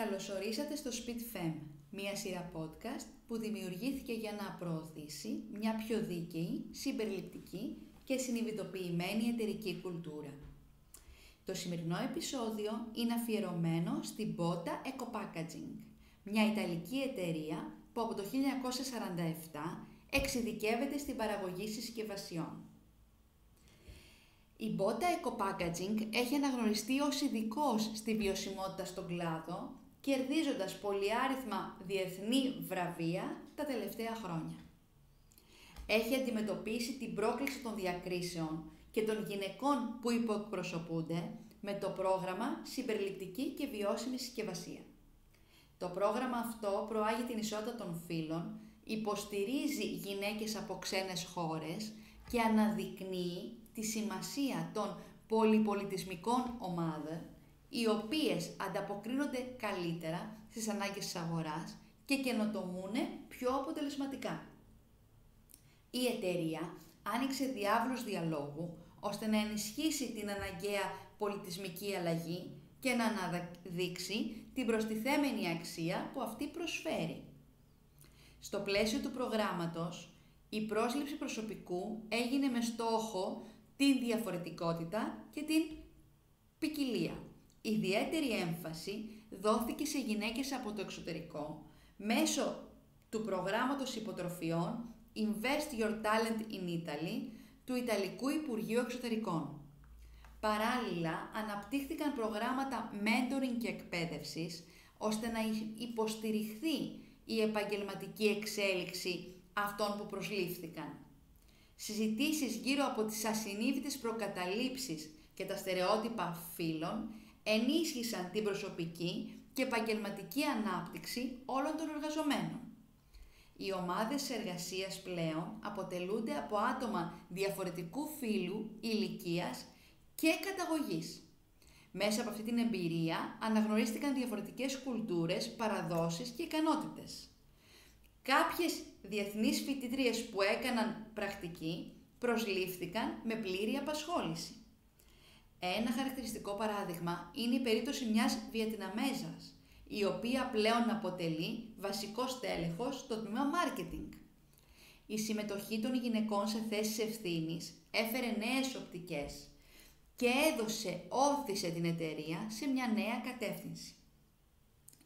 Καλωσορίσατε στο SpeedFem, μια σειρά podcast που δημιουργήθηκε για να προωθήσει μια πιο δίκαιη, συμπεριληπτική και συνειδητοποιημένη εταιρική κουλτούρα. Το σημερινό επεισόδιο είναι αφιερωμένο στην Botta Ecopackaging, μια ιταλική εταιρεία που από το 1947 εξειδικεύεται στην παραγωγή συσκευασιών. Η Botta Ecopackaging έχει αναγνωριστεί ως ειδικός στη βιωσιμότητα στον κλάδο, κερδίζοντας πολυάριθμα διεθνή βραβεία τα τελευταία χρόνια. Έχει αντιμετωπίσει την πρόκληση των διακρίσεων και των γυναικών που υποεκπροσωπούνται με το πρόγραμμα Συμπεριληπτική και Βιώσιμη Συσκευασία. Το πρόγραμμα αυτό προάγει την ισότητα των φύλων, υποστηρίζει γυναίκες από ξένες χώρες και αναδεικνύει τη σημασία των πολυπολιτισμικών ομάδων, οι οποίες ανταποκρίνονται καλύτερα στις ανάγκες της αγοράς και καινοτομούν πιο αποτελεσματικά. Η εταιρεία άνοιξε διάβλους διαλόγου ώστε να ενισχύσει την αναγκαία πολιτισμική αλλαγή και να αναδείξει την προστιθέμενη αξία που αυτή προσφέρει. Στο πλαίσιο του προγράμματος, η πρόσληψη προσωπικού έγινε με στόχο την διαφορετικότητα και την ποικιλία. Ιδιαίτερη έμφαση δόθηκε σε γυναίκες από το εξωτερικό μέσω του προγράμματος υποτροφιών Invest Your Talent in Italy του Ιταλικού Υπουργείου Εξωτερικών. Παράλληλα, αναπτύχθηκαν προγράμματα mentoring και εκπαίδευσης ώστε να υποστηριχθεί η επαγγελματική εξέλιξη αυτών που προσλήφθηκαν. Συζητήσεις γύρω από τις ασυνείδητες προκαταλήψεις και τα στερεότυπα φύλων ενίσχυσαν την προσωπική και επαγγελματική ανάπτυξη όλων των εργαζομένων. Οι ομάδες εργασίας πλέον αποτελούνται από άτομα διαφορετικού φύλου, ηλικίας και καταγωγής. Μέσα από αυτή την εμπειρία αναγνωρίστηκαν διαφορετικές κουλτούρες, παραδόσεις και ικανότητες. Κάποιες διεθνείς φοιτήτριες που έκαναν πρακτική προσλήφθηκαν με πλήρη απασχόληση. Ένα χαρακτηριστικό παράδειγμα είναι η περίπτωση μιας Βιετναμέζας, η οποία πλέον αποτελεί βασικό στέλεχος στο τμήμα marketing. Η συμμετοχή των γυναικών σε θέσεις ευθύνης έφερε νέες οπτικές και όθησε την εταιρεία σε μια νέα κατεύθυνση.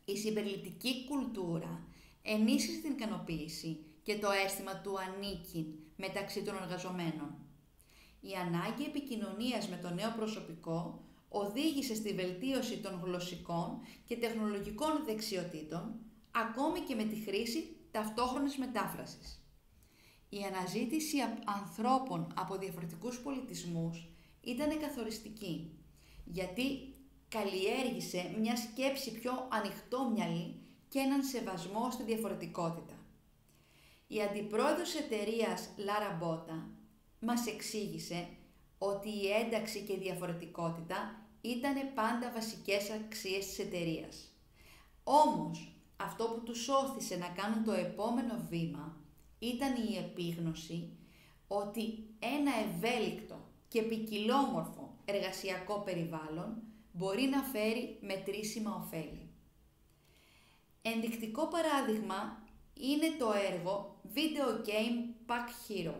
Η συμπεριληπτική κουλτούρα ενίσχυσε την ικανοποίηση και το αίσθημα του ανήκειν μεταξύ των εργαζομένων. Η ανάγκη επικοινωνίας με το νέο προσωπικό οδήγησε στη βελτίωση των γλωσσικών και τεχνολογικών δεξιοτήτων, ακόμη και με τη χρήση ταυτόχρονης μετάφρασης. Η αναζήτηση ανθρώπων από διαφορετικούς πολιτισμούς ήταν καθοριστική, γιατί καλλιέργησε μια σκέψη πιο ανοιχτόμυαλη και έναν σεβασμό στη διαφορετικότητα. Η αντιπρόεδρος εταιρείας Lara Botta μας εξήγησε ότι η ένταξη και η διαφορετικότητα ήταν πάντα βασικές αξίες της εταιρείας. Όμως, αυτό που τους όθησε να κάνουν το επόμενο βήμα ήταν η επίγνωση ότι ένα ευέλικτο και ποικιλόμορφο εργασιακό περιβάλλον μπορεί να φέρει μετρήσιμα ωφέλη. Ενδεικτικό παράδειγμα είναι το έργο Video Game Pack Hero,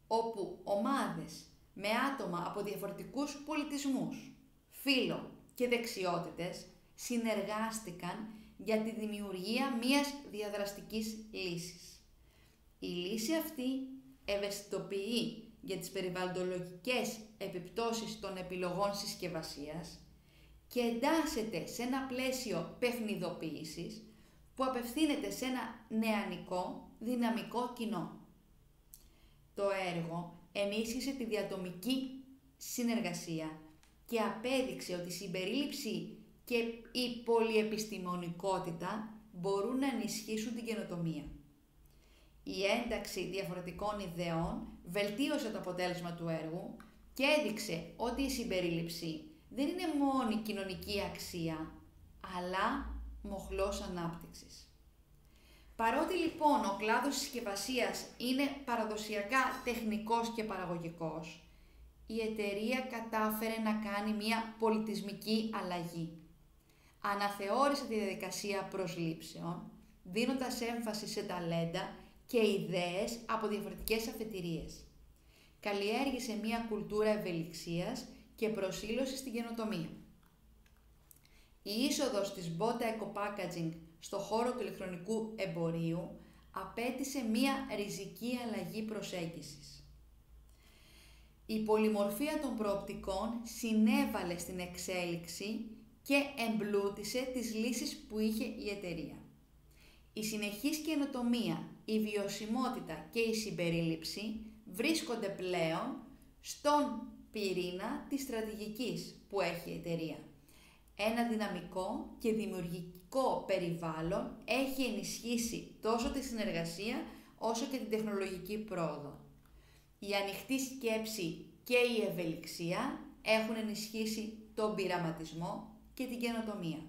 όπου ομάδες με άτομα από διαφορετικούς πολιτισμούς, φύλο και δεξιότητες συνεργάστηκαν για τη δημιουργία μιας διαδραστικής λύσης. Η λύση αυτή ευαισθητοποιεί για τις περιβαλλοντολογικές επιπτώσεις των επιλογών συσκευασίας και εντάσσεται σε ένα πλαίσιο παιχνιδοποίησης που απευθύνεται σε ένα νεανικό, δυναμικό κοινό. Το έργο ενίσχυσε τη διατομική συνεργασία και απέδειξε ότι η συμπερίληψη και η πολυεπιστημονικότητα μπορούν να ενισχύσουν την καινοτομία. Η ένταξη διαφορετικών ιδεών βελτίωσε το αποτέλεσμα του έργου και έδειξε ότι η συμπερίληψη δεν είναι μόνη κοινωνική αξία, αλλά μοχλός ανάπτυξης. Παρότι λοιπόν ο κλάδος της συσκευασίας είναι παραδοσιακά τεχνικός και παραγωγικός, η εταιρεία κατάφερε να κάνει μια πολιτισμική αλλαγή. Αναθεώρησε τη διαδικασία προσλήψεων, δίνοντας έμφαση σε ταλέντα και ιδέες από διαφορετικές αφετηρίες. Καλλιέργησε μια κουλτούρα ευελιξίας και προσήλωσης στην καινοτομία. Η είσοδος της Botta Eco Packaging στο χώρο του ηλεκτρονικού εμπορίου απέτησε μια ριζική αλλαγή προσέγγισης. Η πολυμορφία των προοπτικών συνέβαλε στην εξέλιξη και εμπλούτησε τις λύσεις που είχε η εταιρεία. Η συνεχής καινοτομία, η βιωσιμότητα και η συμπερίληψη βρίσκονται πλέον στον πυρήνα της στρατηγικής που έχει η εταιρεία. Ένα δυναμικό και δημιουργικό περιβάλλον έχει ενισχύσει τόσο τη συνεργασία όσο και την τεχνολογική πρόοδο. Η ανοιχτή σκέψη και η ευελιξία έχουν ενισχύσει τον πειραματισμό και την καινοτομία.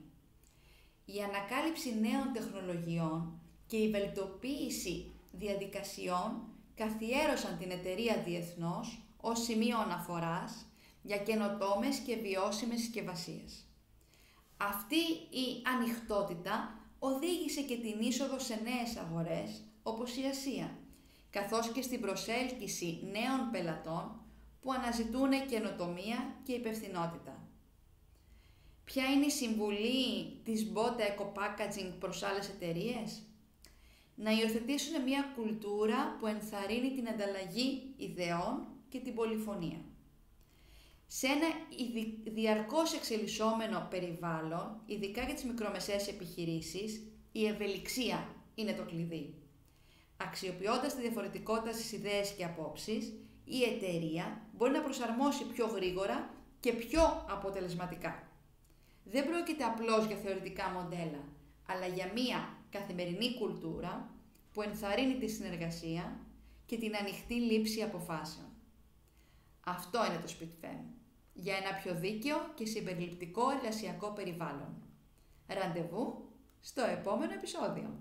Η ανακάλυψη νέων τεχνολογιών και η βελτιοποίηση διαδικασιών καθιέρωσαν την εταιρεία διεθνώς ως σημείο αναφοράς για καινοτόμες και βιώσιμες συσκευασίες. Αυτή η ανοιχτότητα οδήγησε και την είσοδο σε νέες αγορές όπως η Ασία, καθώς και στην προσέλκυση νέων πελατών που αναζητούν καινοτομία και υπευθυνότητα. Ποια είναι η συμβουλή της Botta Eco Packaging προς άλλες εταιρείες? Να υιοθετήσουν μια κουλτούρα που ενθαρρύνει την ανταλλαγή ιδεών και την πολυφωνία. Σε ένα διαρκώς εξελισσόμενο περιβάλλον, ειδικά για τις μικρομεσαίες επιχειρήσεις, η ευελιξία είναι το κλειδί. Αξιοποιώντας τη διαφορετικότητα στις ιδέες και απόψεις, η εταιρεία μπορεί να προσαρμόσει πιο γρήγορα και πιο αποτελεσματικά. Δεν πρόκειται απλώς για θεωρητικά μοντέλα, αλλά για μία καθημερινή κουλτούρα που ενθαρρύνει τη συνεργασία και την ανοιχτή λήψη αποφάσεων. Αυτό είναι το SpeedFem, για ένα πιο δίκαιο και συμπεριληπτικό εργασιακό περιβάλλον. Ραντεβού στο επόμενο επεισόδιο.